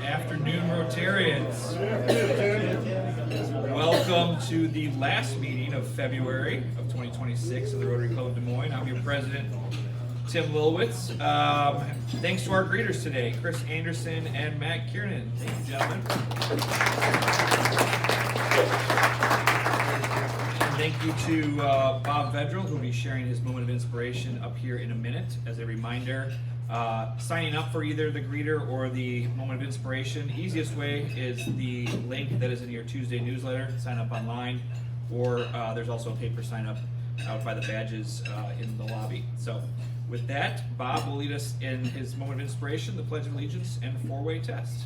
afternoon, Rotarians. Welcome to the last meeting of February of 2026 of the Rotary Club of Des Moines. I'm your president, Tim Lilwitz. Thanks to our greeters today, Chris Anderson and Matt Kiernan. Thank you, gentlemen. And thank you to Bob Vedrell, who will be sharing his moment of inspiration up here in a minute. As a reminder, signing up for either the greeter or the moment of inspiration, easiest way is the link that is in your Tuesday newsletter. Sign up online, or there's also a paper sign up out by the badges in the lobby. So with that, Bob will lead us in his moment of inspiration, the Pledge of Allegiance, and four-way test.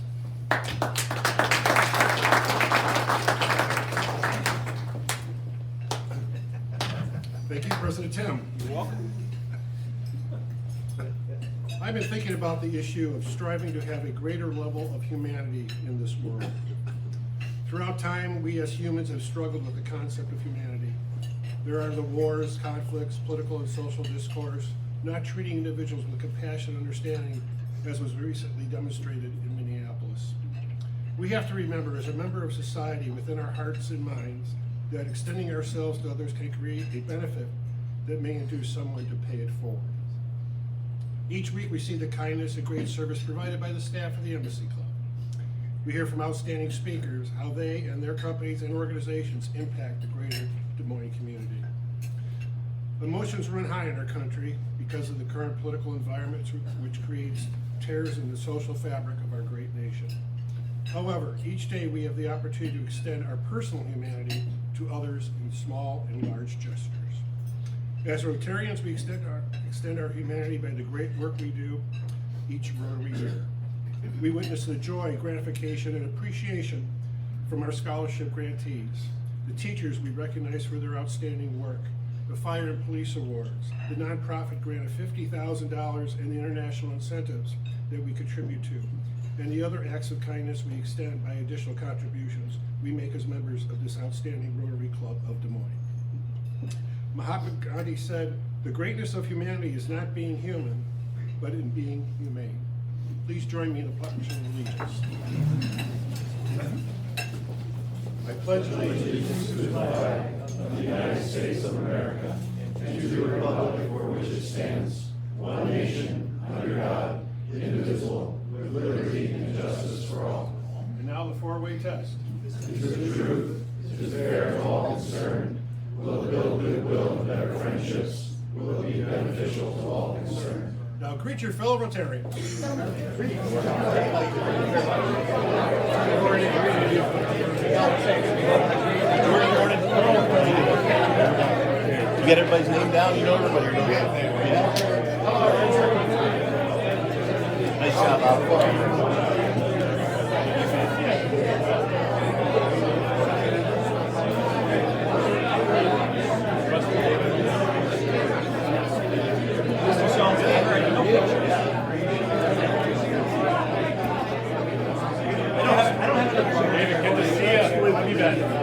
Thank you, President Tim. You're welcome. I've been thinking about the issue of striving to have a greater level of humanity in this world. Throughout time, we as humans have struggled with the concept of humanity. There are the wars, conflicts, political and social discourse, not treating individuals with compassion and understanding, as was recently demonstrated in Minneapolis. We have to remember, as a member of society within our hearts and minds, that extending ourselves to others can create a benefit that may induce someone to pay it forward. Each week we see the kindness and great service provided by the staff of the Embassy Club. We hear from outstanding speakers how they and their companies and organizations impact the greater Des Moines community. Emotions run high in our country because of the current political environment, which creates tears in the social fabric of our great nation. However, each day we have the opportunity to extend our personal humanity to others in small and large gestures. As Rotarians, we extend our humanity by the great work we do each Rotary year. We witness the joy, gratification, and appreciation from our scholarship grantees, the teachers we recognize for their outstanding work, the fire and police awards, the nonprofit grant of $50,000, and the international incentives that we contribute to, and the other acts of kindness we extend by additional contributions we make as members of this outstanding Rotary Club of Des Moines. Mahatma Gandhi said, "The greatness of humanity is not being human, but in being humane." Please join me in the Pledge of Allegiance. I pledge allegiance to the flag of the United States of America and to the republic for which it stands, one nation, under God, indivisible, with liberty and justice for all. And now the four-way test. Is the truth, is fair to all concerned, will it build goodwill and better friendships, will it be beneficial to all concerned. Now greet your fellow Rotarians. You get everybody's name down, you know everybody. Nice job, Bob.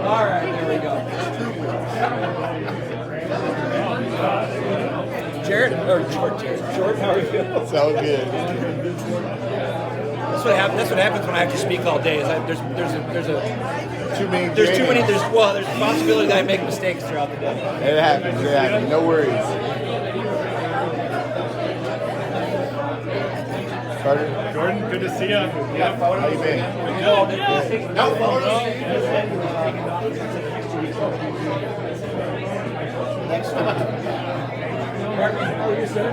All right, there we go. Jared, Short, how are you? Sounds good. That's what happens when I have to speak all day. Is there's Too many. there's a possibility that I make mistakes throughout the day. It happens. No worries. Carter? Jordan, good to see you. Yeah, How you been? Next time. How are you, sir?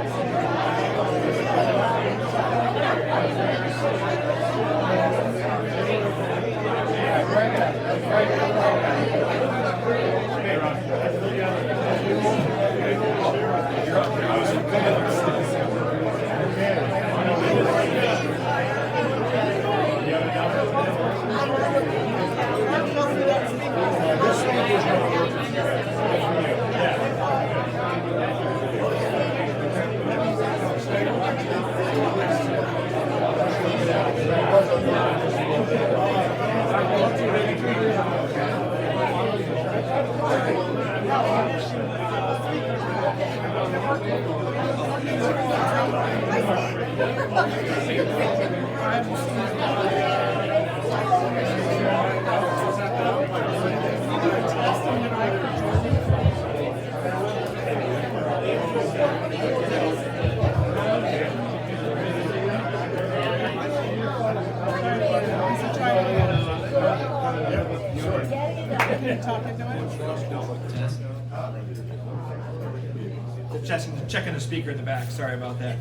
talk into it? Checking the speaker in the back. Sorry about that.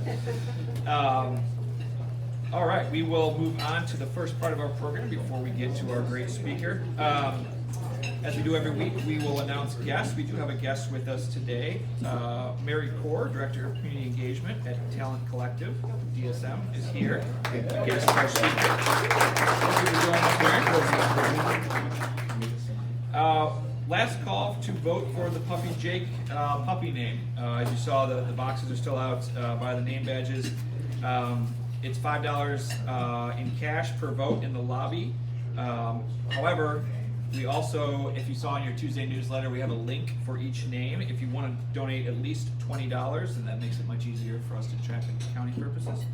All right, we will move on to the first part of our program before we get to our great speaker. As we do every week, we will announce guests. We do have a guest with us today. Mary Core, Director of Community Engagement at Talent Collective, DSM, is here. A guest of our speaker. Thank you for joining us, Mary. Last call to vote for the Puppy Jake puppy name. As you saw, the boxes are still out by the name badges. It's $5 in cash per vote in the lobby. However, we also, if you saw in your Tuesday newsletter, we have a link for each name. If you want to donate at least $20, and that makes it much easier for us to track for accounting purposes,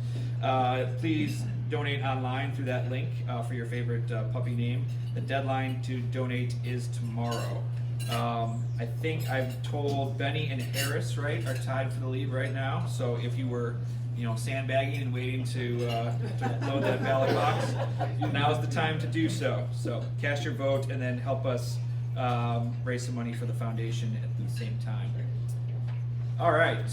please donate online through that link for your favorite puppy name. The deadline to donate is tomorrow. I think I've told Benny and Harris, right, are tied for the lead right now. So if you were, sandbagging and waiting to load that ballot box, now's the time to do so. So cast your vote and then help us raise some money for the foundation at the same time. All right,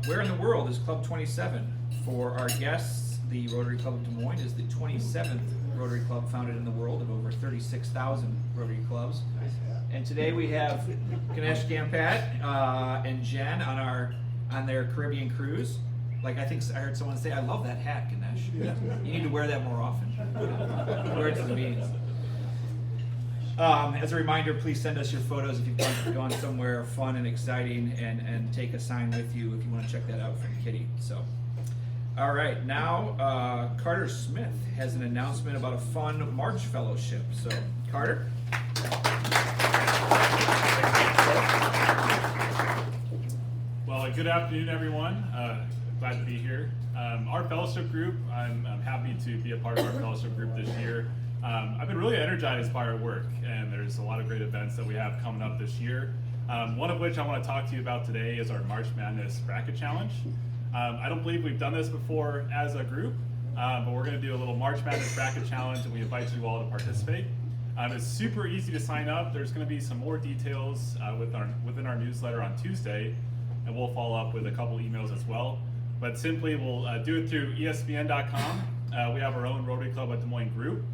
where in the world is Club 27? For our guests, the Rotary Club of Des Moines is the 27th Rotary Club founded in the world of over 36,000 Rotary clubs. And today we have Ganesh Gampat and Jen on their Caribbean cruise. Like I heard someone say, I love that hat, Ganesh. You need to wear that more often. Wear it to the meetings. As a reminder, please send us your photos if you've gone somewhere fun and exciting, and take a sign with you if you want to check that out from Kitty. So, all right, now Carter Smith has an announcement about a fun March fellowship. So, Carter. Well, good afternoon, everyone. Glad to be here. Our fellowship group, I'm happy to be a part of our fellowship group this year. I've been really energized by our work, and there's a lot of great events that we have coming up this year. One of which I want to talk to you about today is our March Madness Bracket Challenge. I don't believe we've done this before as a group, but we're going to do a little March Madness Bracket Challenge, and we invite you all to participate. It's super easy to sign up. There's going to be some more details within our newsletter on Tuesday, and we'll follow up with a couple emails as well. But simply, we'll do it through ESPN.com. We have our own Rotary Club at Des Moines group.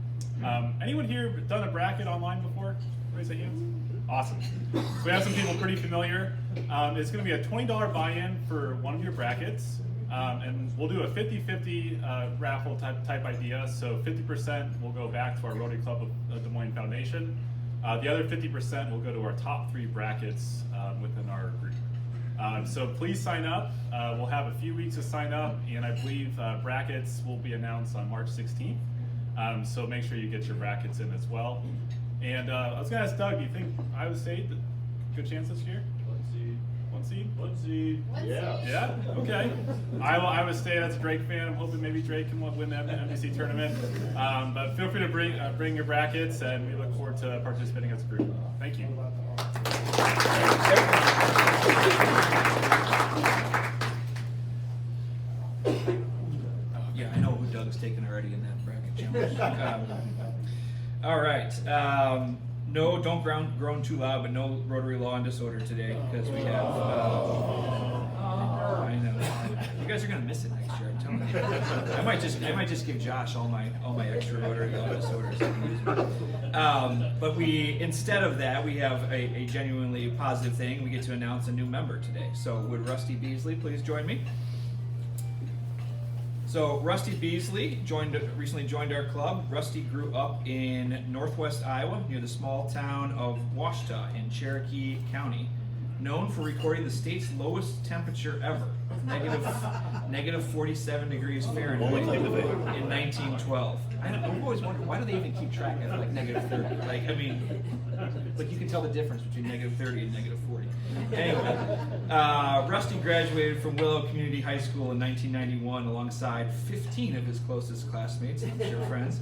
Anyone here done a bracket online before? Raise your hands. Awesome. So we have some people pretty familiar. It's going to be a $20 buy-in for one of your brackets. And we'll do a 50-50 raffle type idea. So 50% will go back to our Rotary Club of Des Moines Foundation. The other 50% will go to our top 3 brackets within our group. So please sign up. We'll have a few weeks to sign up, and I believe brackets will be announced on March 16th. So make sure you get your brackets in as well. And I was going to ask Doug, do you think Iowa State, good chance this year? One seed? Yeah? Okay. Iowa State, that's a Drake fan. I'm hoping maybe Drake can win the NBC tournament. But feel free to bring your brackets, and we look forward to participating as a group. Thank you. Yeah, I know who Doug's taken already in that bracket challenge. All right. No, don't groan too loud, but no Rotary Law and Disorder today because we have. I know. You guys are gonna miss it next year. I'm telling you. I might just give Josh all my extra Rotary Law and Disorders. But instead of that, we have a genuinely positive thing. We get to announce a new member today. So would Rusty Beasley please join me? So Rusty Beasley recently joined our club. Rusty grew up in northwest Iowa near the small town of Washita in Cherokee County, known for recording the state's lowest temperature ever, negative 47 degrees Fahrenheit in 1912. I've always wondered, why do they even keep track of like negative 30? Like you can tell the difference between negative 30 and negative 40. Anyway, Rusty graduated from Willow Community High School in 1991 alongside 15 of his closest classmates, I'm sure friends,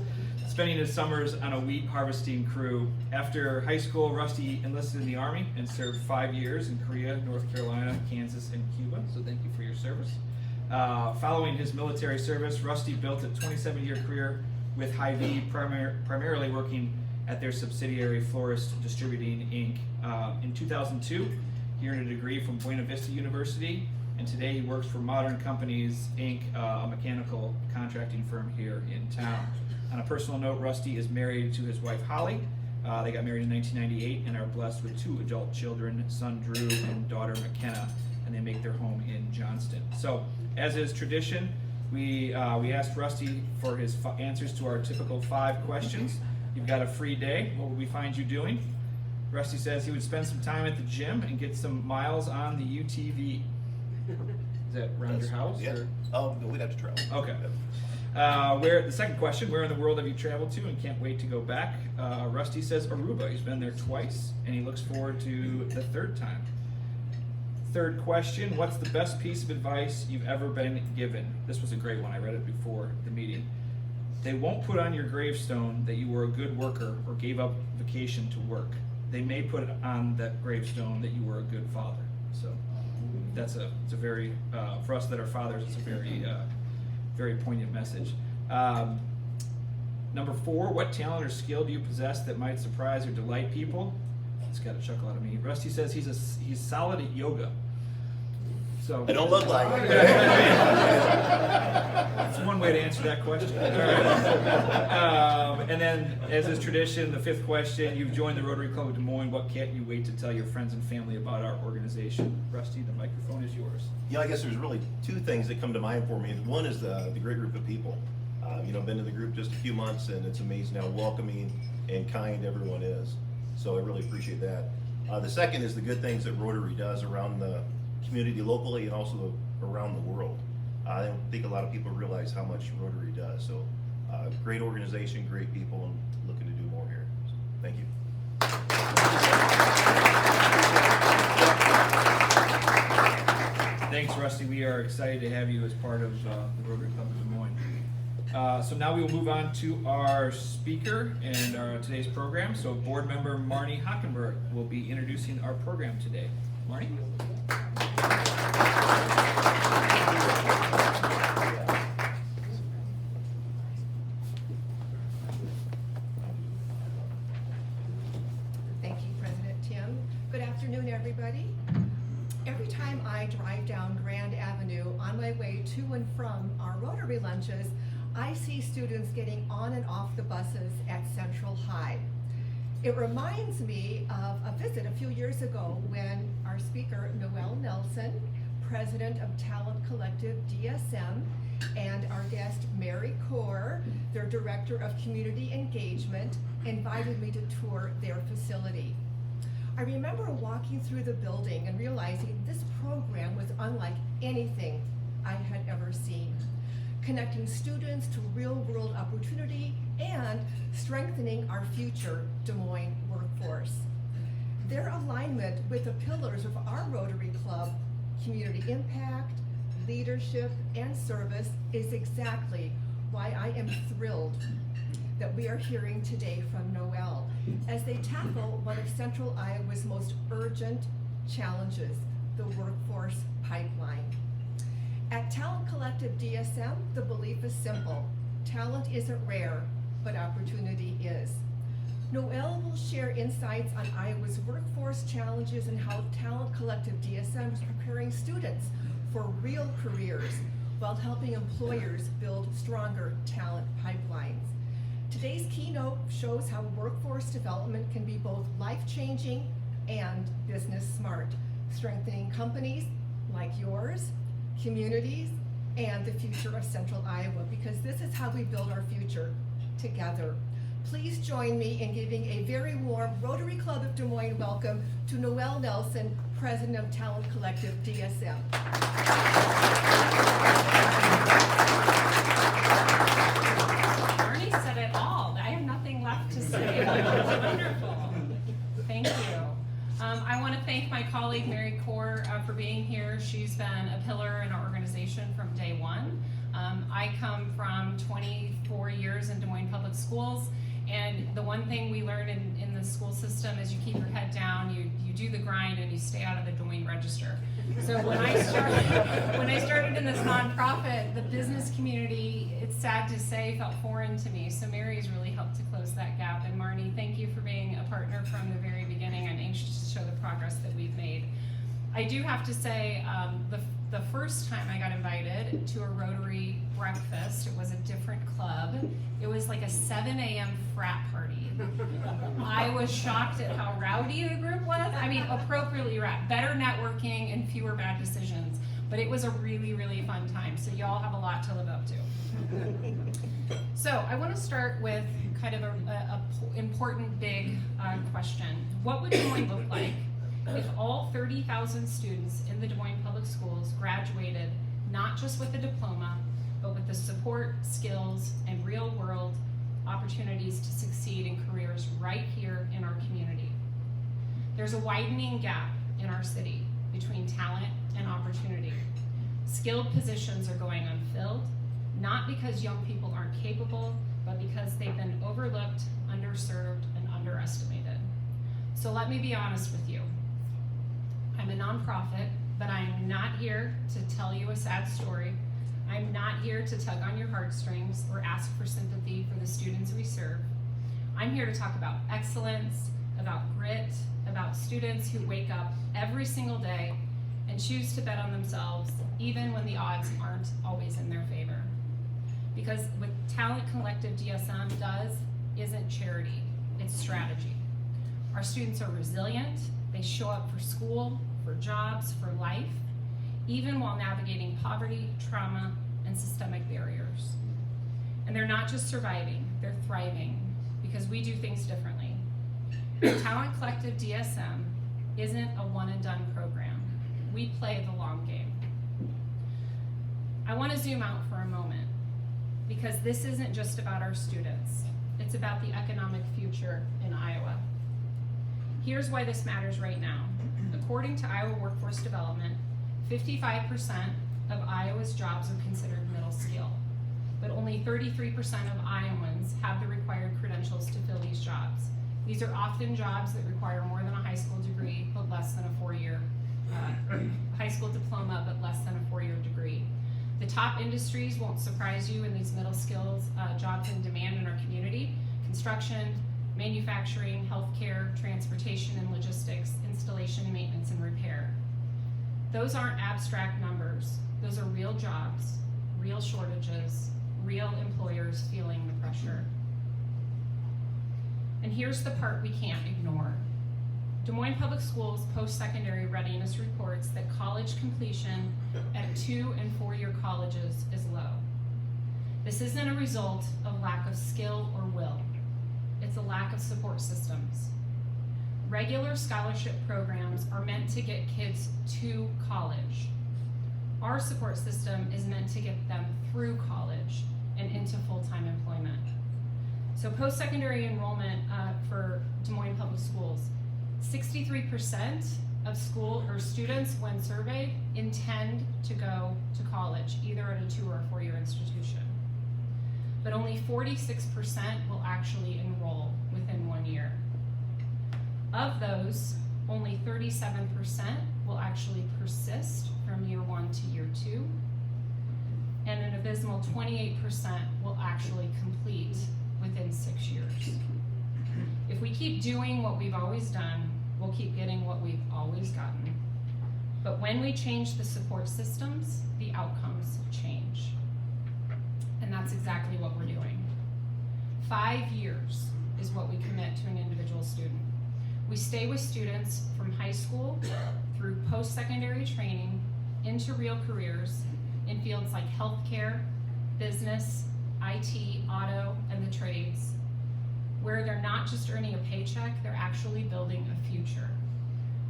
spending his summers on a wheat harvesting crew. After high school, Rusty enlisted in the Army and served 5 years in Korea, North Carolina, Kansas, and Cuba, so thank you for your service. Following his military service, Rusty built a 27-year career with Hy-Vee, primarily working at their subsidiary Florist Distributing Inc. In 2002, he earned a degree from Buena Vista University, and today he works for Modern Companies Inc., a mechanical contracting firm here in town. On a personal note, Rusty is married to his wife Holly. They got married in 1998 and are blessed with 2 adult children, son Drew and daughter McKenna, and they make their home in Johnston. So, as is tradition, we asked Rusty for his answers to our typical 5 questions. You've got a free day. What would we find you doing? Rusty says he would spend some time at the gym and get some miles on the UTV. Is that around your house? Yeah. Or? Oh, no, we'd have to travel. Okay. The second question, where in the world have you traveled to and can't wait to go back? Rusty says Aruba. He's been there twice and he looks forward to the 3rd time. Third question, what's the best piece of advice you've ever been given? This was a great one. I read it before the meeting. They won't put on your gravestone that you were a good worker or gave up vacation to work. They may put on that gravestone that you were a good father. So it's a very, for us that are fathers, it's a very poignant message. Number 4, what talent or skill do you possess that might surprise or delight people? It's got a chuckle out of me. Rusty says he's solid at yoga. So I don't look like it. that's one way to answer that question. All right. And then, as is tradition, the 5th question, you've joined the Rotary Club of Des Moines. What can't you wait to tell your friends and family about our organization? Rusty, the microphone is yours. Yeah, I guess there's really 2 things that come to mind for me. One is the great group of people. Been in the group just a few months, and it's amazing how welcoming and kind everyone is. So I really appreciate that. The second is the good things that Rotary does around the community locally and also around the world. I don't think a lot of people realize how much Rotary does. So great organization, great people, and looking to do more here. So, thank you. Thanks, Rusty. We are excited to have you as part of the Rotary Club of Des Moines. So now we will move on to our speaker and today's program. So board member Marnie Hockenberg will be introducing our program today. Marnie? Thank you, President Tim. Good afternoon, everybody. Every time I drive down Grand Avenue on my way to and from our Rotary lunches, I see students getting on and off the buses at Central High. It reminds me of a visit a few years ago when our speaker, Noelle Nelson, president of Talent Collective DSM, and our guest, Mary Kaur, their director of community engagement, invited me to tour their facility. I remember walking through the building and realizing this program was unlike anything I had ever seen, connecting students to real-world opportunity and strengthening our future Des Moines workforce. Their alignment with the pillars of our Rotary Club, community impact, leadership, and service is exactly why I am thrilled that we are hearing today from Noelle as they tackle one of Central Iowa's most urgent challenges, the workforce pipeline. At Talent Collective DSM, the belief is simple. Talent isn't rare, but opportunity is. Noelle will share insights on Iowa's workforce challenges and how Talent Collective DSM is preparing students for real careers while helping employers build stronger talent pipelines. Today's keynote shows how workforce development can be both life-changing and business smart, strengthening companies like yours, communities, and the future of Central Iowa, because this is how we build our future together. Please join me in giving a very warm Rotary Club of Des Moines welcome to Noelle Nelson, President of Talent Collective DSM. Bernie said it all. I have nothing left to say. Wonderful. Thank you. I want to thank my colleague Mary Kaur for being here. She's been a pillar in our organization from day one. I come from 24 years in Des Moines Public Schools, and the one thing we learn in the school system is you keep your head down, you do the grind, and you stay out of the Des Moines Register. So when I started in this nonprofit, the business community, it's sad to say, felt foreign to me. So Mary's really helped to close that gap. And Marnie, thank you for being a partner from the very beginning. I'm anxious to show the progress that we've made. I do have to say, the first time I got invited to a Rotary breakfast, it was a different club. It was like a 7 a.m. frat party. I was shocked at how rowdy the group was. I mean, appropriately rowdy. Better networking and fewer bad decisions. But it was a really, really fun time. So y'all have a lot to live up to. So I want to start with kind of a important big question. What would Des Moines look like if all 30,000 students in the Des Moines Public Schools graduated not just with a diploma, but with the support, skills, and real-world opportunities to succeed in careers right here in our community? There's a widening gap in our city between talent and opportunity. Skilled positions are going unfilled, not because young people aren't capable, but because they've been overlooked, underserved, and underestimated. So let me be honest with you. I'm a nonprofit, but I'm not here to tell you a sad story. I'm not here to tug on your heartstrings or ask for sympathy for the students we serve. I'm here to talk about excellence, about grit, about students who wake up every single day and choose to bet on themselves, even when the odds aren't always in their favor. Because what Talent Collective DSM does isn't charity, it's strategy. Our students are resilient, they show up for school, for jobs, for life, even while navigating poverty, trauma, and systemic barriers. And they're not just surviving, they're thriving, because we do things differently. Talent Collective DSM isn't a one and done program. We play the long game. I want to zoom out for a moment, because this isn't just about our students. It's about the economic future in Iowa. Here's why this matters right now. According to Iowa Workforce Development, 55% of Iowa's jobs are considered middle skill, but only 33% of Iowans have the required credentials to fill these jobs. These are often jobs that require more than a high school degree, but less than a four-year high school diploma, but less than a four-year degree. The top industries won't surprise you in these middle skills jobs in demand in our community: construction, manufacturing, healthcare, transportation and logistics, installation, maintenance, and repair. Those aren't abstract numbers. Those are real jobs, real shortages, real employers feeling the pressure. And here's the part we can't ignore. Des Moines Public Schools post-secondary readiness reports that college completion at 2- and 4-year colleges is low. This isn't a result of lack of skill or will. It's a lack of support systems. Regular scholarship programs are meant to get kids to college. Our support system is meant to get them through college and into full-time employment. So post-secondary enrollment for Des Moines Public Schools, 63% of school or students when surveyed intend to go to college, either at a 2- or a 4-year institution. But only 46% will actually enroll within 1 year. Of those, only 37% will actually persist from year 1 to year 2, and an abysmal 28% will actually complete within 6 years. If we keep doing what we've always done, we'll keep getting what we've always gotten. But when we change the support systems, the outcomes change. And that's exactly what we're doing. 5 years is what we commit to an individual student. We stay with students from high school through post-secondary training into real careers in fields like healthcare, business, IT, auto, and the trades, where they're not just earning a paycheck, they're actually building a future.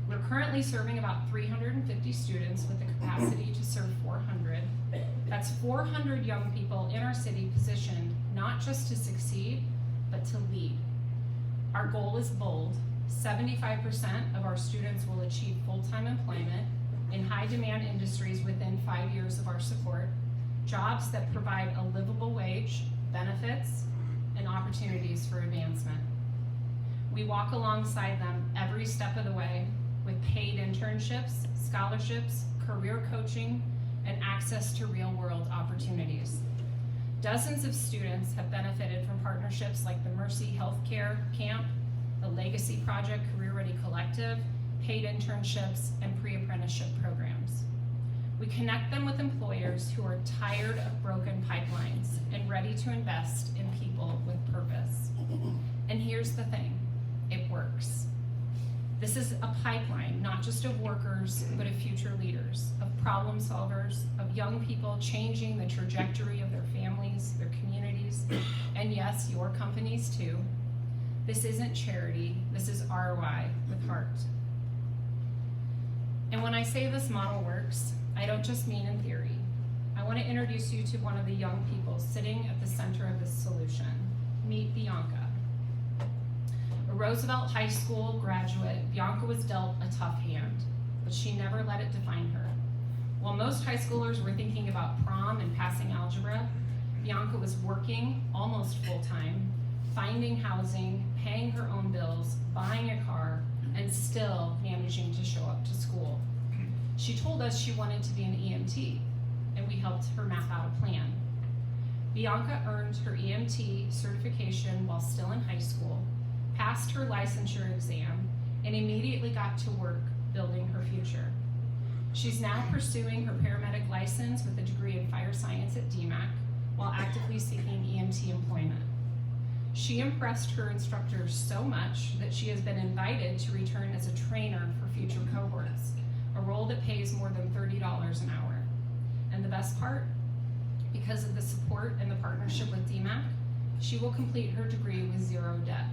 We're currently serving about 350 students with the capacity to serve 400. That's 400 young people in our city positioned not just to succeed, but to lead. Our goal is bold. 75% of our students will achieve full-time employment in high-demand industries within 5 years of our support, jobs that provide a livable wage, benefits, and opportunities for advancement. We walk alongside them every step of the way, with paid internships, scholarships, career coaching, and access to real-world opportunities. Dozens of students have benefited from partnerships like the Mercy Healthcare Camp, the Legacy Project Career Ready Collective, paid internships, and pre-apprenticeship programs. We connect them with employers who are tired of broken pipelines and ready to invest in people with purpose. And here's the thing, it works. This is a pipeline, not just of workers, but of future leaders, of problem solvers, of young people changing the trajectory of their families, their communities, and yes, your companies too. This isn't charity, this is ROI with heart. And when I say this model works, I don't just mean in theory. I want to introduce you to one of the young people sitting at the center of this solution. Meet Bianca. A Roosevelt High School graduate, Bianca was dealt a tough hand, but she never let it define her. While most high schoolers were thinking about prom and passing algebra, Bianca was working almost full-time, finding housing, paying her own bills, buying a car, and still managing to show up to school. She told us she wanted to be an EMT, and we helped her map out a plan. Bianca earned her EMT certification while still in high school, passed her licensure exam, and immediately got to work building her future. She's now pursuing her paramedic license with a degree in fire science at DMAC while actively seeking EMT employment. She impressed her instructors so much that she has been invited to return as a trainer for future cohorts, a role that pays more than $30 an hour. And the best part, because of the support and the partnership with DMAC, she will complete her degree with zero debt.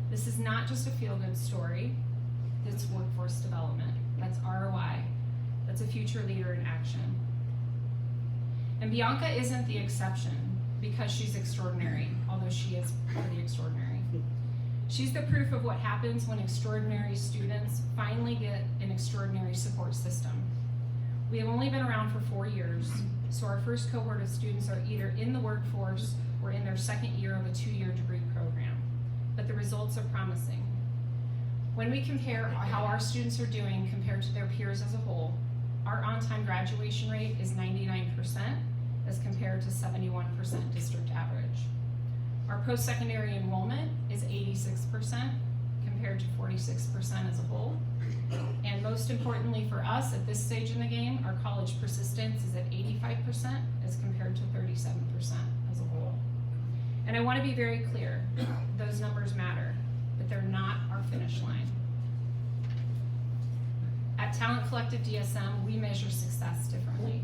This is not just a feel-good story, it's workforce development. That's ROI. That's a future leader in action. And Bianca isn't the exception because she's extraordinary, although she is pretty extraordinary. She's the proof of what happens when extraordinary students finally get an extraordinary support system. We have only been around for 4 years, so our first cohort of students are either in the workforce or in their second year of a 2-year degree program, but the results are promising. When we compare how our students are doing compared to their peers as a whole, our on-time graduation rate is 99% as compared to 71% district average. Our post-secondary enrollment is 86% compared to 46% as a whole. And most importantly for us at this stage in the game, our college persistence is at 85% as compared to 37% as a whole. And I want to be very clear, those numbers matter, but they're not our finish line. At Talent Collective DSM, we measure success differently.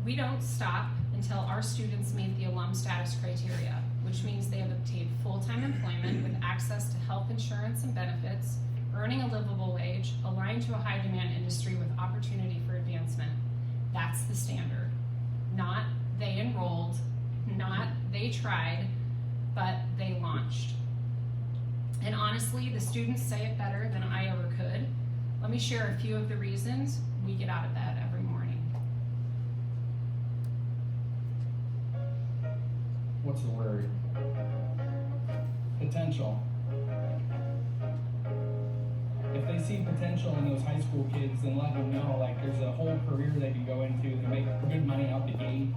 We don't stop until our students meet the alum status criteria, which means they have obtained full-time employment with access to health insurance and benefits, earning a livable wage, aligned to a high-demand industry with opportunity for advancement. That's the standard. Not they enrolled, not they tried, but they launched. And honestly, the students say it better than I ever could. Let me share a few of the reasons we get out of bed every morning. What's the word? Potential. If they see potential in those high school kids, then let them know, like, there's a whole career they can go into to make good money out the gate.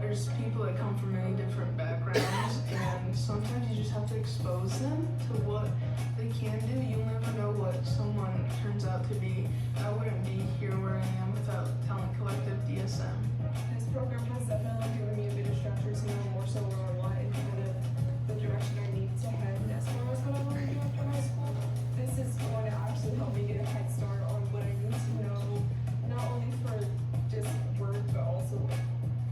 There's people that come from many different backgrounds, and sometimes you just have to expose them to what they can do. You'll never know what someone turns out to be. I wouldn't be here where I am without Talent Collective DSM. This program has definitely given me a bit of structure to know more so where I want and kind of the direction I need to head as far as what I want to do after high school. This is going to actually help me get a head start on what I need to know, not only for just work, but also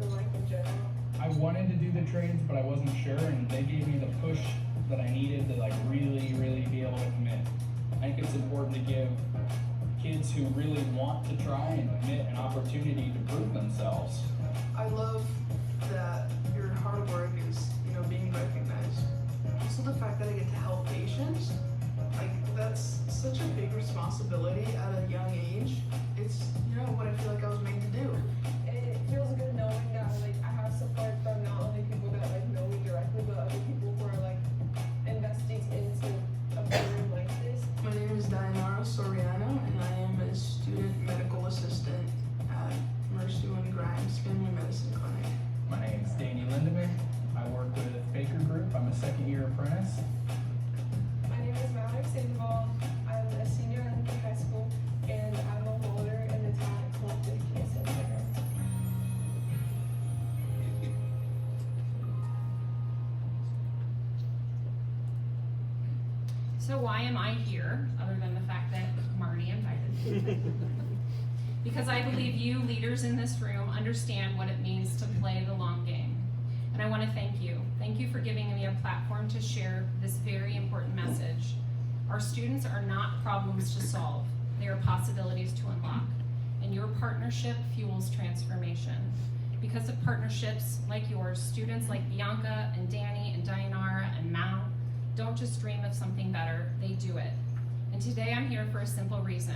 for life in general. I wanted to do the trades, but I wasn't sure, and they gave me the push that I needed to, like, really be able to commit. I think it's important to give kids who really want to try and commit an opportunity to prove themselves. I love that your hard work is, being recognized. Also the fact that I get to help patients, like, that's such a big responsibility at a young age. It's, what I feel like I was made to do. It feels good knowing that I have support from not only people that know me directly, but other people who are investing into a better So why am I here, other than the fact that Marty invited me? Because I believe you leaders in this room understand what it means to play the long game. And I want to thank you. Thank you for giving me a platform to share this very important message. Our students are not problems to solve. They are possibilities to unlock. And your partnership fuels transformation. Because of partnerships like yours, students like Bianca and Danny and Dayanara and Mao don't just dream of something better, they do it. And today I'm here for a simple reason.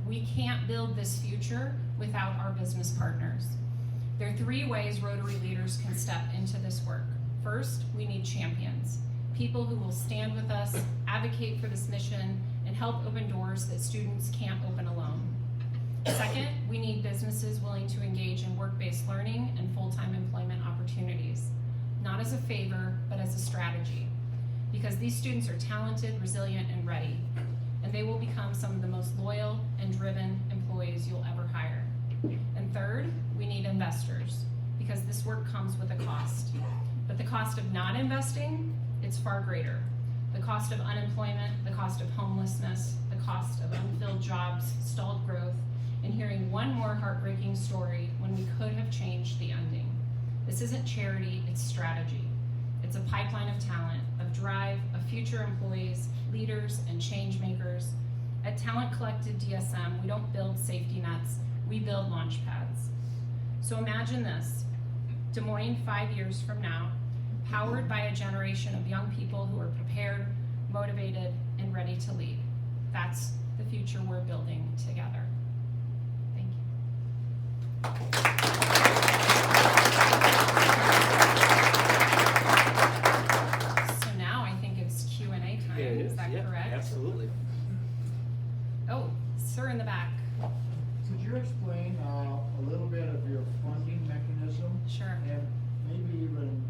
We can't build this future without our business partners. There are 3 ways Rotary leaders can step into this work. First, we need champions, people who will stand with us, advocate for this mission, and help open doors that students can't open alone. Second, we need businesses willing to engage in work-based learning and full-time employment opportunities, not as a favor, but as a strategy. Because these students are talented, resilient, and ready, and they will become some of the most loyal and driven employees you'll ever hire. And third, we need investors, because this work comes with a cost. But the cost of not investing, it's far greater. The cost of unemployment, the cost of homelessness, the cost of unfilled jobs, stalled growth, and hearing one more heartbreaking story when we could have changed the ending. This isn't charity, it's strategy. It's a pipeline of talent, of drive, of future employees, leaders, and change makers. At Talent Collective DSM, we don't build safety nets, we build launch pads. So imagine this, Des Moines 5 years from now, powered by a generation of young people who are prepared, motivated, and ready to lead. That's the future we're building together. Thank you. So now I think it's Q&A time, is that correct? Absolutely. Oh, sir in the back. Could you explain a little bit of your funding mechanism? Sure. And maybe even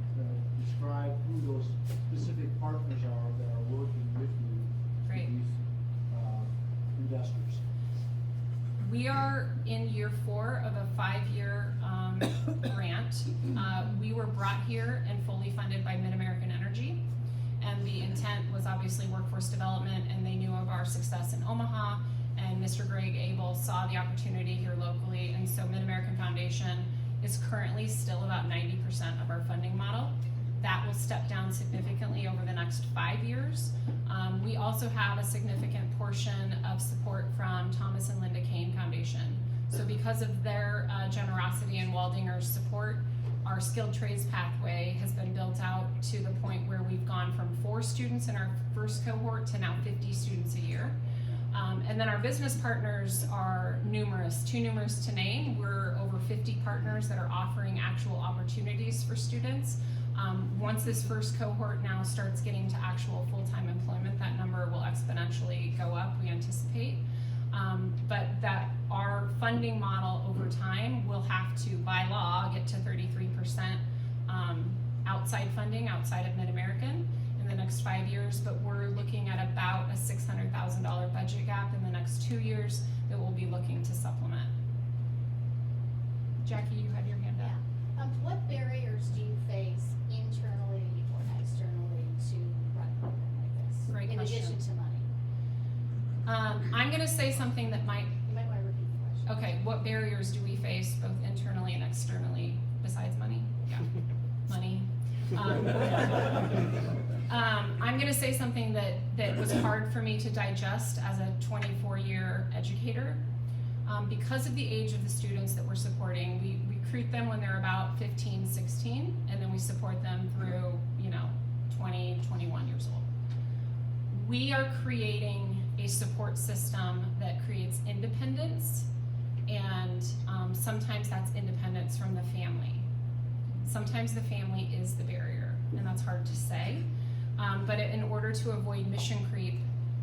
describe who those specific partners are that are working with you, Great. these investors? We are in year 4 of a 5-year grant. We were brought here and fully funded by Mid-American Energy. And the intent was obviously workforce development, and they knew of our success in Omaha. And Mr. Greg Abel saw the opportunity here locally, and so Mid-American Foundation is currently still about 90% of our funding model. That will step down significantly over the next 5 years. We also have a significant portion of support from Thomas and Linda Kane Foundation. So because of their generosity and Waldinger's support, our skilled trades pathway has been built out to the point where we've gone from 4 students in our first cohort to now 50 students a year. And then our business partners are numerous, too numerous to name. We're over 50 partners that are offering actual opportunities for students. Once this first cohort now starts getting to actual full-time employment, that number will exponentially go up, we anticipate. But that our funding model over time will have to, by law, get to 33% outside funding, outside of Mid-American in the next 5 years, but we're looking at about a $600,000 budget gap in the next 2 years that we'll be looking to supplement. Jackie, you had your hand up. Yeah. What barriers do you face internally or externally to run a program like this? Great in question. addition to money? I'm gonna say something that might, You might want to repeat the question. okay, what barriers do we face both internally and externally besides money? Yeah, money. I'm gonna say something that was hard for me to digest as a 24-year educator. Because of the age of the students that we're supporting, we recruit them when they're about 15, 16, and then we support them through, 20, 21 years old. We are creating a support system that creates independence, and sometimes that's independence from the family. Sometimes the family is the barrier, and that's hard to say. But in order to avoid mission creep,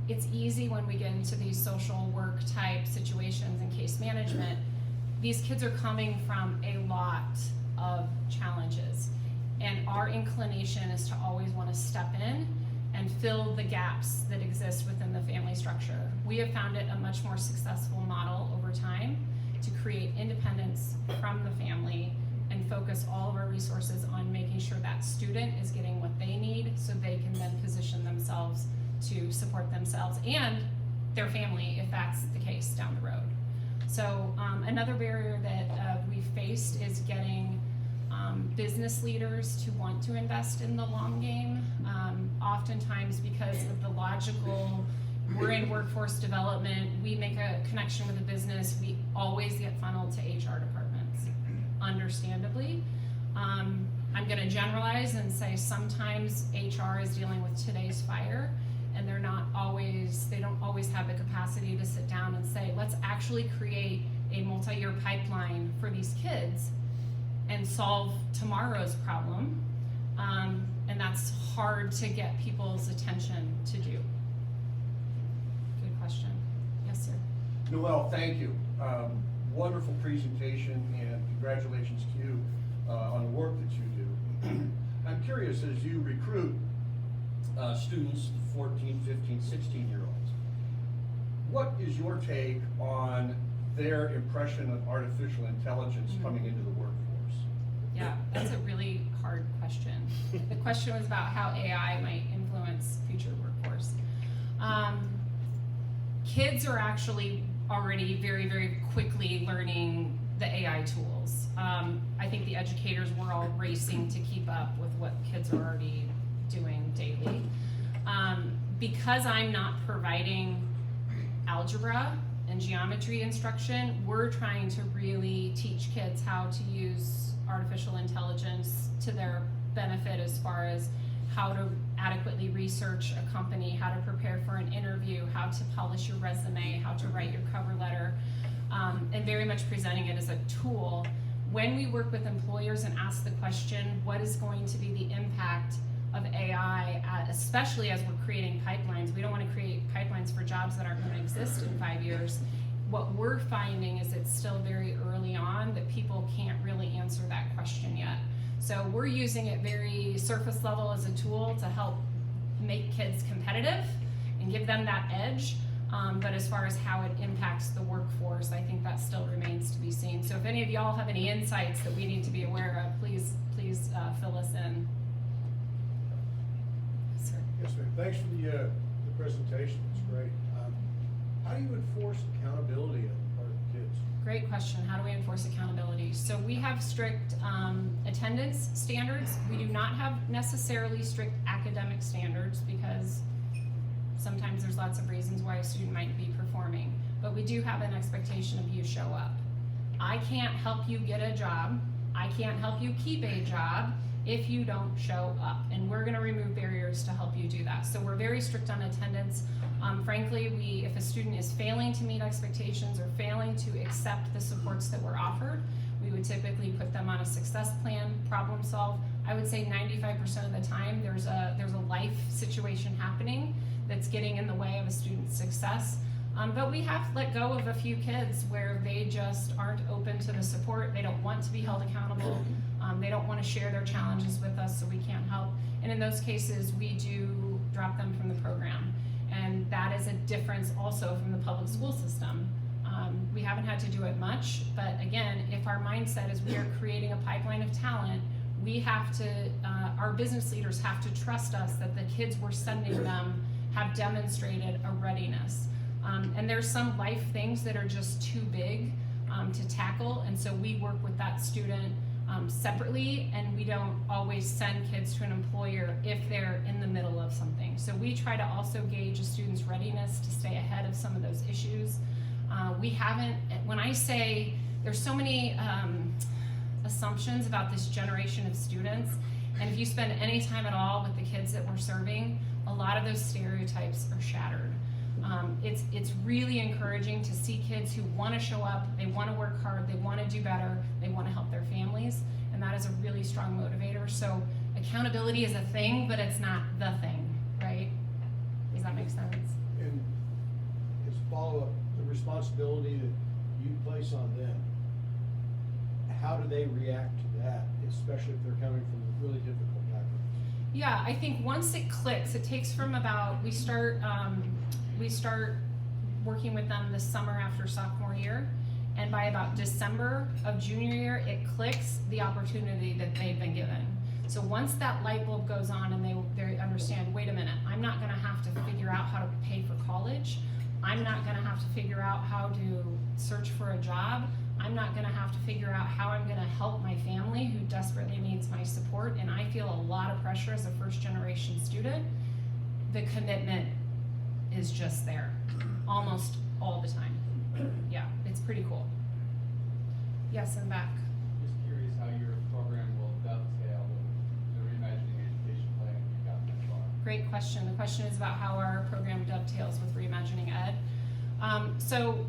it's easy when we get into these social work type situations and case management. These kids are coming from a lot of challenges, and our inclination is to always want to step in and fill the gaps that exist within the family structure. We have found it a much more successful model over time to create independence from the family and focus all of our resources on making sure that student is getting what they need so they can then position themselves to support themselves and their family if that's the case down the road. So another barrier that we've faced is getting business leaders to want to invest in the long game. Oftentimes because of the logical, we're in workforce development, we make a connection with a business, we always get funneled to HR departments, understandably. I'm gonna generalize and say sometimes HR is dealing with today's fire, and they don't always have the capacity to sit down and say, let's actually create a multi-year pipeline for these kids and solve tomorrow's problem. And that's hard to get people's attention to do. Good question. Yes, sir. Noel, thank you. Wonderful presentation, and congratulations to you on the work that you do. I'm curious, as you recruit students, 14, 15, 16-year-olds, what is your take on their impression of artificial intelligence coming into the workforce? Yeah, that's a really hard question. The question was about how AI might influence future workforce. Kids are actually already very, very quickly learning the AI tools. I think the educators were all racing to keep up with what kids are already doing daily. Because I'm not providing algebra and geometry instruction, we're trying to really teach kids how to use artificial intelligence to their benefit as far as how to adequately research a company, how to prepare for an interview, how to polish your resume, how to write your cover letter, and very much presenting it as a tool. When we work with employers and ask the question, what is going to be the impact of AI, especially as we're creating pipelines? We don't want to create pipelines for jobs that aren't going to exist in 5 years. What we're finding is it's still very early on that people can't really answer that question yet. So we're using it very surface level as a tool to help make kids competitive and give them that edge. But as far as how it impacts the workforce, I think that still remains to be seen. So if any of y'all have any insights that we need to be aware of, please fill us in. Sir. Yes, sir. Thanks for the presentation. It's great. How do you enforce accountability on the part of the kids? Great question. How do we enforce accountability? So we have strict attendance standards. We do not have necessarily strict academic standards because sometimes there's lots of reasons why a student might be performing. But we do have an expectation of you show up. I can't help you get a job. I can't help you keep a job if you don't show up. And we're gonna remove barriers to help you do that. So we're very strict on attendance. Frankly, if a student is failing to meet expectations or failing to accept the supports that were offered, we would typically put them on a success plan, problem solve. I would say 95% of the time there's a life situation happening that's getting in the way of a student's success. But we have let go of a few kids where they just aren't open to the support. They don't want to be held accountable. They don't want to share their challenges with us, so we can't help. And in those cases, we do drop them from the program. And that is a difference also from the public school system. We haven't had to do it much, but again, if our mindset is we are creating a pipeline of talent, we have to, our business leaders have to trust us that the kids we're sending them have demonstrated a readiness. And there's some life things that are just too big to tackle, and so we work with that student separately, and we don't always send kids to an employer if they're in the middle of something. So we try to also gauge a student's readiness to stay ahead of some of those issues. When I say there's so many assumptions about this generation of students, and if you spend any time at all with the kids that we're serving, a lot of those stereotypes are shattered. It's really encouraging to see kids who want to show up, they want to work hard, they want to do better, they want to help their families, and that is a really strong motivator. So accountability is a thing, but it's not the thing, right? Does that make sense? And as a follow-up, the responsibility that you place on them, how do they react to that, especially if they're coming from really difficult backgrounds? Yeah, I think once it clicks, it takes from about, we start working with them this summer after sophomore year, and by about December of junior year, it clicks the opportunity that they've been given. So once that light bulb goes on and they understand, wait a minute, I'm not gonna have to figure out how to pay for college. I'm not gonna have to figure out how to search for a job. I'm not gonna have to figure out how I'm gonna help my family who desperately needs my support, and I feel a lot of pressure as a first generation student. The commitment is just there, almost all the time. Yeah, it's pretty cool. Yes, I'm back. Just curious how your program will dovetail with the Reimagining Education plan you've got so far. Great question. The question is about how our program dovetails with Reimagining Ed. So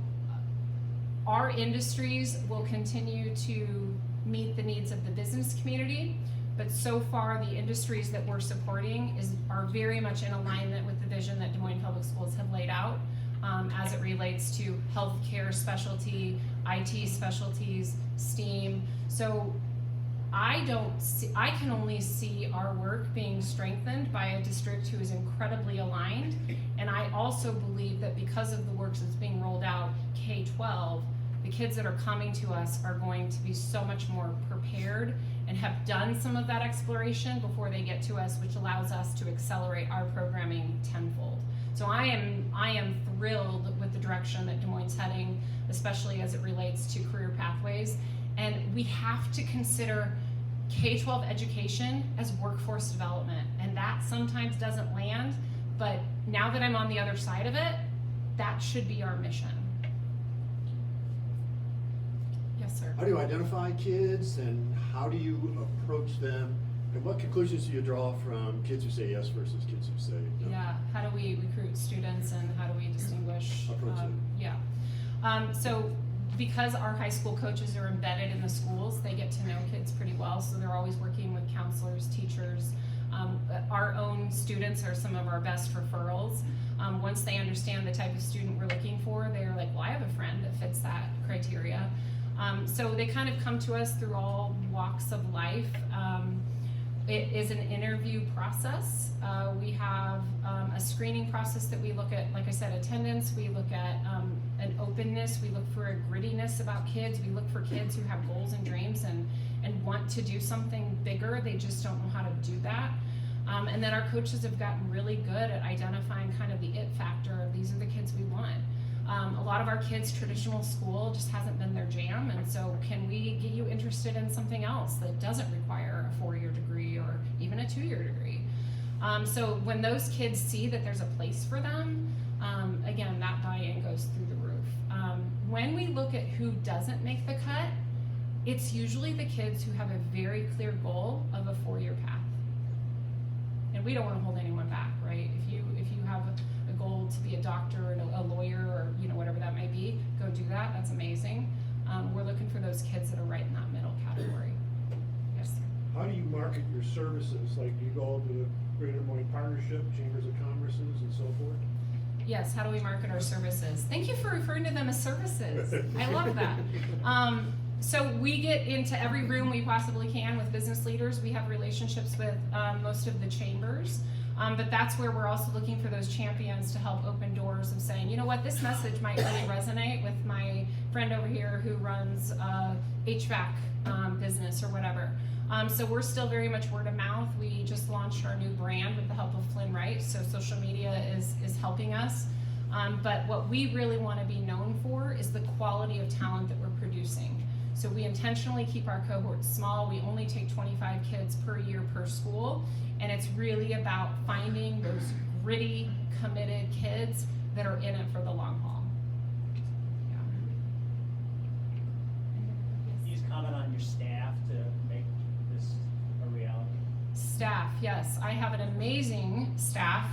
our industries will continue to meet the needs of the business community, but so far the industries that we're supporting are very much in alignment with the vision that Des Moines Public Schools have laid out as it relates to healthcare specialty, IT specialties, STEAM. So I can only see our work being strengthened by a district who is incredibly aligned, and I also believe that because of the work that's being rolled out K-12, the kids that are coming to us are going to be so much more prepared and have done some of that exploration before they get to us, which allows us to accelerate our programming tenfold. So I am thrilled with the direction that Des Moines is heading, especially as it relates to career pathways. And we have to consider K-12 education as workforce development, and that sometimes doesn't land, but now that I'm on the other side of it, that should be our mission. Yes, sir. How do you identify kids, and how do you approach them, and what conclusions do you draw from kids who say yes versus kids who say no? Yeah, how do we recruit students and how do we distinguish? Approach it. Yeah. So because our high school coaches are embedded in the schools, they get to know kids pretty well, so they're always working with counselors, teachers. Our own students are some of our best referrals. Once they understand the type of student we're looking for, they're like, well, I have a friend that fits that criteria. So they kind of come to us through all walks of life. It is an interview process. We have a screening process that we look at, like I said, attendance. We look at an openness. We look for a grittiness about kids. We look for kids who have goals and dreams and want to do something bigger. They just don't know how to do that. And then our coaches have gotten really good at identifying kind of the it factor of these are the kids we want. A lot of our kids' traditional school just hasn't been their jam, and so can we get you interested in something else that doesn't require a 4-year degree or even a 2-year degree? So when those kids see that there's a place for them, again, that buy-in goes through the roof. When we look at who doesn't make the cut, it's usually the kids who have a very clear goal of a 4-year path. And we don't want to hold anyone back, right? If you have a goal to be a doctor or a lawyer or whatever that may be, go do that. That's amazing. We're looking for those kids that are right in that middle category. Yes, sir. How do you market your services? Like, do you go to the Greater Des Moines Partnership, Chambers of Commerces, and so forth? Yes, how do we market our services? Thank you for referring to them as services. I love that. So we get into every room we possibly can with business leaders. We have relationships with most of the chambers, but that's where we're also looking for those champions to help open doors of saying, you know what, this message might really resonate with my friend over here who runs HVAC business or whatever. So we're still very much word of mouth. We just launched our new brand with the help of Flynn Wright, so social media is helping us. But what we really want to be known for is the quality of talent that we're producing. So we intentionally keep our cohorts small. We only take 25 kids per year per school, and it's really about finding those gritty, committed kids that are in it for the long haul. Yeah. Can you just comment on your staff to make this a reality? Staff, yes. I have an amazing staff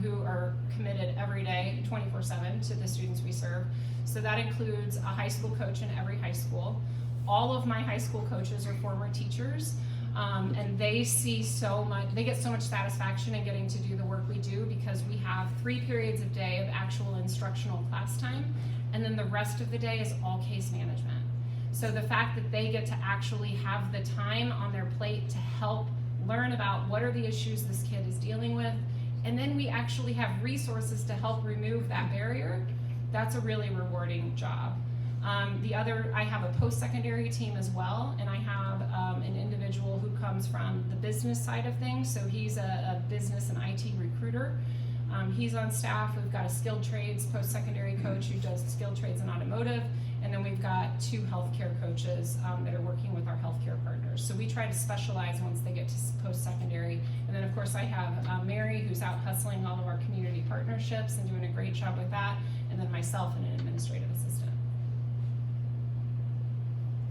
who are committed every day, 24/7 to the students we serve. So that includes a high school coach in every high school. All of my high school coaches are former teachers, and they get so much satisfaction in getting to do the work we do because we have 3 periods a day of actual instructional class time, and then the rest of the day is all case management. So the fact that they get to actually have the time on their plate to help learn about what are the issues this kid is dealing with, and then we actually have resources to help remove that barrier, that's a really rewarding job. I have a post-secondary team as well, and I have an individual who comes from the business side of things, so he's a business and IT recruiter. He's on staff. We've got a skilled trades post-secondary coach who does skilled trades and automotive, and then we've got 2 healthcare coaches that are working with our healthcare partners. So we try to specialize once they get to post-secondary. And then of course I have Mary, who's out hustling all of our community partnerships and doing a great job with that, and then myself and an administrative assistant.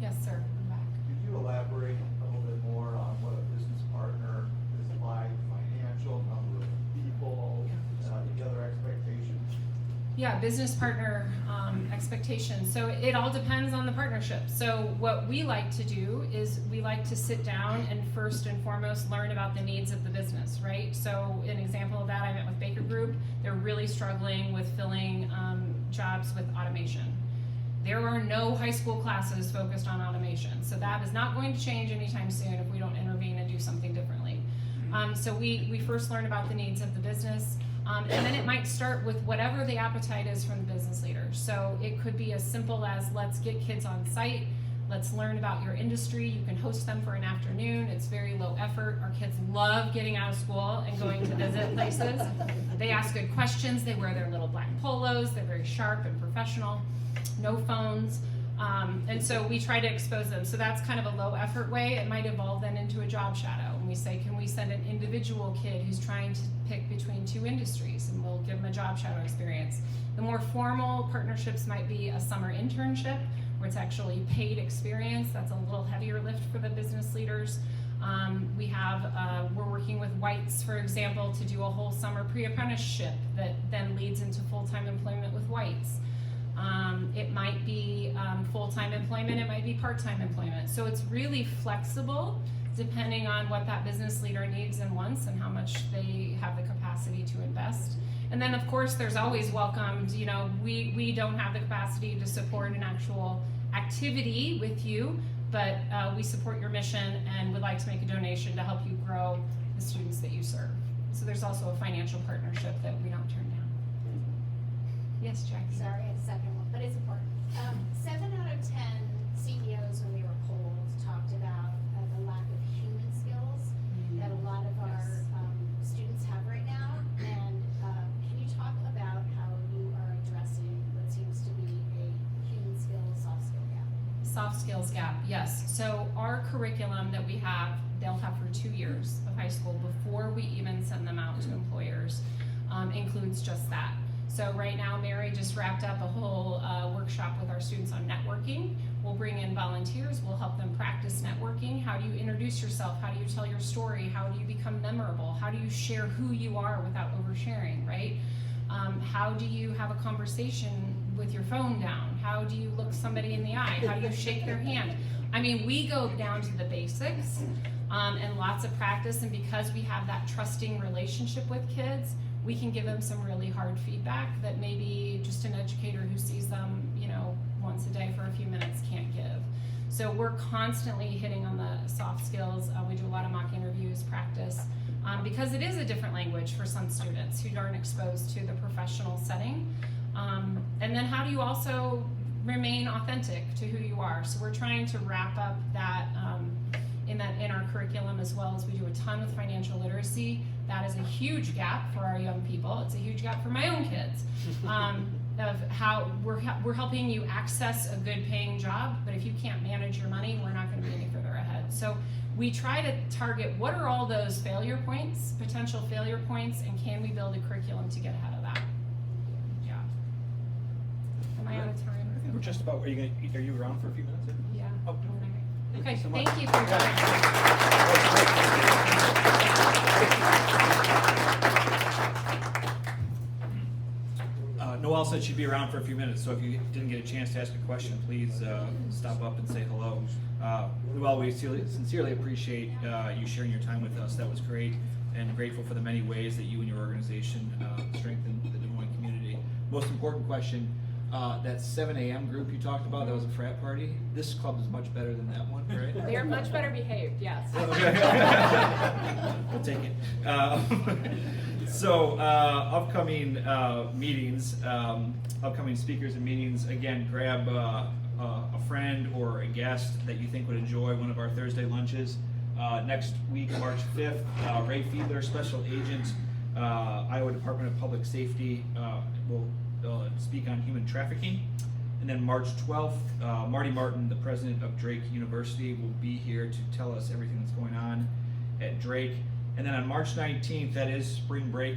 Yes, sir, I'm back. Could you elaborate a little bit more on what a business partner is like, financial, number of people, the other expectations? Yeah, business partner expectations. So it all depends on the partnership. So what we like to do is we like to sit down and first and foremost learn about the needs of the business, right? So an example of that, I met with Baker Group. They're really struggling with filling jobs with automation. There are no high school classes focused on automation. So that is not going to change anytime soon if we don't intervene and do something differently. So we first learn about the needs of the business. And then it might start with whatever the appetite is from the business leader. So it could be as simple as, let's get kids on site, let's learn about your industry. You can host them for an afternoon. It's very low effort. Our kids love getting out of school and going to visit places. They ask good questions. They wear their little black polos. They're very sharp and professional. No phones. And so we try to expose them. So that's kind of a low effort way. It might evolve then into a job shadow. And we say, can we send an individual kid who's trying to pick between 2 industries, and we'll give them a job shadow experience. The more formal partnerships might be a summer internship where it's actually paid experience. That's a little heavier lift for the business leaders. We're working with Whites, for example, to do a whole summer pre-apprenticeship that then leads into full-time employment with Whites. It might be full-time employment, it might be part-time employment. So it's really flexible depending on what that business leader needs and wants and how much they have the capacity to invest. And then of course there's always welcomed, we don't have the capacity to support an actual activity with you, but we support your mission and would like to make a donation to help you grow the students that you serve. So there's also a financial partnership that we don't turn down. Yes, Jackie. Sorry, I had a second one, but it's important. 7 out of 10 CEOs, when we were polled, talked about the lack of human skills that a lot of our students have right now. And can you talk about how you are addressing what seems to be a human skills, soft skill gap? Soft skills gap, yes. So our curriculum that we have, they'll have for 2 years of high school before we even send them out to employers, includes just that. So right now, Mary just wrapped up a whole workshop with our students on networking. We'll bring in volunteers, we'll help them practice networking. How do you introduce yourself? How do you tell your story? How do you become memorable? How do you share who you are without oversharing, right? How do you have a conversation with your phone down? How do you look somebody in the eye? How do you shake their hand? I mean, we go down to the basics and lots of practice, and because we have that trusting relationship with kids, we can give them some really hard feedback that maybe just an educator who sees them, once a day for a few minutes can't give. So we're constantly hitting on the soft skills. We do a lot of mock interviews, practice, because it is a different language for some students who aren't exposed to the professional setting. And then how do you also remain authentic to who you are? So we're trying to wrap up that in our curriculum, as well as we do a ton with financial literacy. That is a huge gap for our young people. It's a huge gap for my own kids. Of how we're helping you access a good paying job, but if you can't manage your money, we're not going to be any further ahead. So we try to target what are all those failure points, potential failure points, and can we build a curriculum to get ahead of that? Yeah. Am I out of time? I think we're just about. Are you around for a few minutes? Yeah. Oh. Okay. So much. Thank you for your time. Noelle said she'd be around for a few minutes, so if you didn't get a chance to ask a question, please stop up and say hello. Noelle, we sincerely appreciate you sharing your time with us. That was great, and grateful for the many ways that you and your organization strengthen the Des Moines community. Most important question, that 7 a.m. group you talked about, that was a frat party. This club is much better than that one, right? They are much better behaved, yes. We'll take it. So, upcoming meetings, upcoming speakers and meetings, again, grab a friend or a guest that you think would enjoy one of our Thursday lunches. Next week, March 5th, Ray Fiedler, Special Agent, Iowa Department of Public Safety, will speak on human trafficking. And then March 12th, Marty Martin, the president of Drake University, will be here to tell us everything that's going on at Drake. And then on March 19th, that is spring break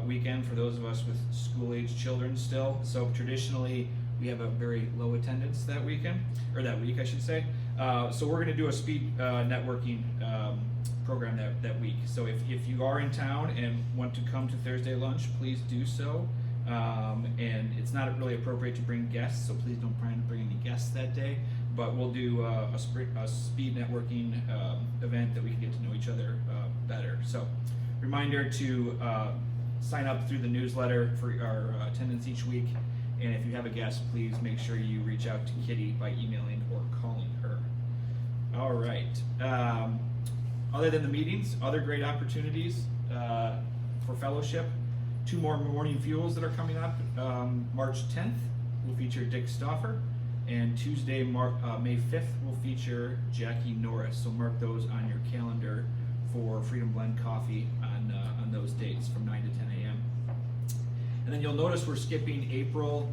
weekend for those of us with school-age children still. So traditionally, we have a very low attendance that weekend, or that week, I should say. So we're going to do a speed networking program that week. So if you are in town and want to come to Thursday lunch, please do so. And it's not really appropriate to bring guests, so please don't plan to bring any guests that day. But we'll do a speed networking event that we can get to know each other better. So, reminder to sign up through the newsletter for our attendance each week. And if you have a guest, please make sure you reach out to Kitty by emailing or calling her. All right. Other than the meetings, other great opportunities for fellowship. 2 more morning fuels that are coming up. March 10th will feature Dick Stauffer, and Tuesday, May 5th will feature Jackie Norris. So mark those on your calendar for Freedom Blend Coffee on those dates from 9 to 10 a.m. And then you'll notice we're skipping April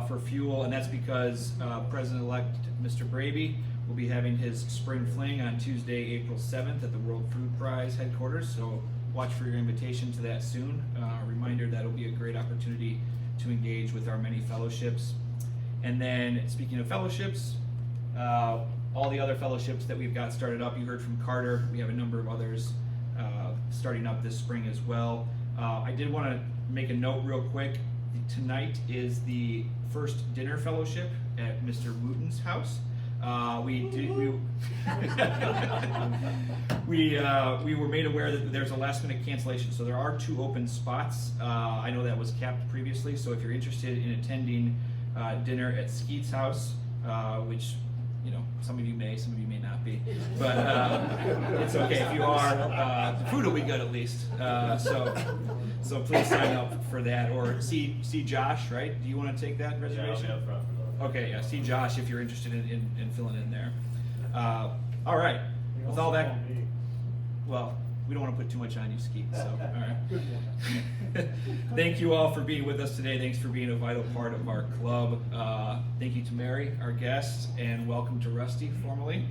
for fuel, and that's because President-elect Mr. Braby will be having his spring fling on Tuesday, April 7th at the World Food Prize headquarters. So watch for your invitation to that soon. Reminder that'll be a great opportunity to engage with our many fellowships. And then speaking of fellowships, all the other fellowships that we've got started up, you heard from Carter. We have a number of others starting up this spring as well. I did want to make a note real quick. Tonight is the first dinner fellowship at Mr. Wooten's house. We were made aware that there's a last minute cancellation, so there are 2 open spots. I know that was capped previously, so if you're interested in attending dinner at Skeet's house, which, you know, some of you may, some of you may not be, but it's okay if you are. The food will be good at least, so please sign up for that, or see Josh, right? Do you want to take that reservation? Yeah, I'll be up front for those. Okay, yeah, see Josh if you're interested in filling in there. All right, with all that, well, we don't want to put too much on you, Skeet, so, all right. Thank you all for being with us today. Thanks for being a vital part of our club. Thank you to Mary, our guest, and welcome to Rusty, formally.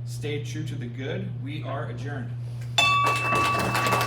Stay true to the good. We are adjourned.